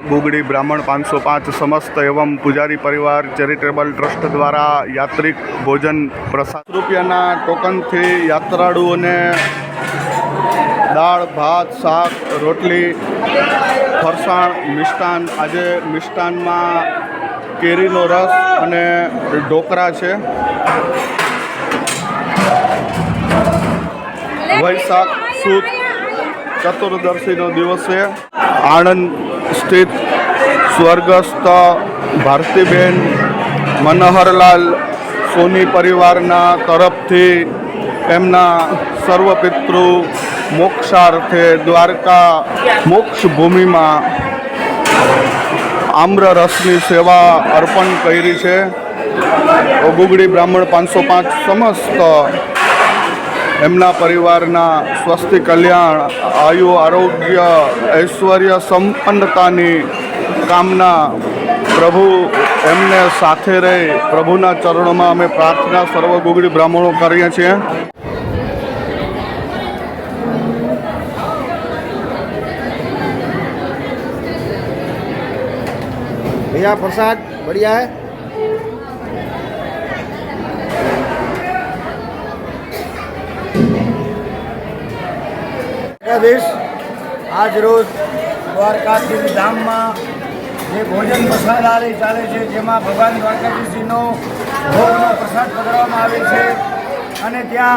गुगड़ी ब्राह्मण 505 समस्त एवं पुजारी परिवार चेरिटेबल ट्रस्ट द्वारा यात्रिक भोजन प्रसाद रूपियाना टोकन थी यात्राड़ुओं ने दाळ भात शाक रोटली फरसाण मिष्टान आज मिष्टान में केरीनो रस अने ढोकरा है। वैशाख सुद चतुर्दशी दिवस है। आणंद स्थित स्वर्गस्थ भारतीबेन मनोहरलाल सोनी परिवारना तरफथी एमना सर्वपितृ मोक्षार्थे द्वारका मोक्ष भूमि में आम्र रसनी सेवा अर्पण करी है। गुगड़ी ब्राह्मण 505 समस्त एमना परिवारना स्वस्थ कल्याण आयु आरोग्य ऐश्वर्य संपन्नतानी कामना प्रभु एमने साथे रही प्रभुना चरणों में अमे प्रार्थना सर्व गुगड़ी ब्राह्मणों करीए छीए। भैया प्रसाद बढ़िया है। आज रोज द्वारकाधीश धाम में जे भोजन प्रसादालय चाले छे जेमां भगवान द्वारकाधीशजीनो भोगनो प्रसाद पधराववामां आवे छे अने त्यां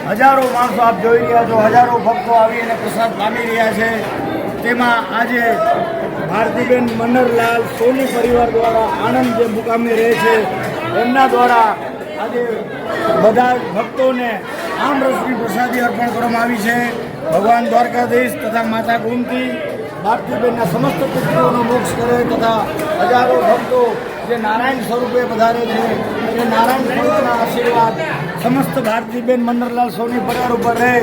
हजारों माणसों आप जोई रह्या छो, हजारों भक्तो आवीने प्रसाद पामी रह्या छे। तेमां आजे भारतीबेन मनोहरलाल सोनी परिवार द्वारा आनंद जे मुकामे रहे छे एमना द्वारा आज बधा भक्तों ने आम रसनी प्रसादी अर्पण करवामां आवी छे। भगवान द्वारकाधीश तथा माता गोमती भारतीबेन समस्त पितृओं मोक्ष करे तथा हजारों भक्तों जे नारायण स्वरूपे पधारे छे ते नारायण स्वरूपना आशीर्वाद समस्त भारतीबेन मनोहरलाल सोनी परिवार पर रहे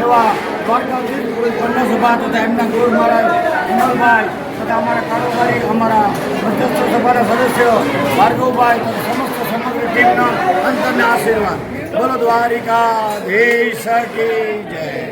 एवा द्वारकाधीश कन्या सभा तथा एमना गुरु महाराज कमलभाई तथा अमरा कारोबारी अमरा मध्यस्थ सभाना सदस्य भार्गवभाई तथा समस्त समग्र टीमना अंतरना आशीर्वाद। बोलो द्वारिकाधीश की जय।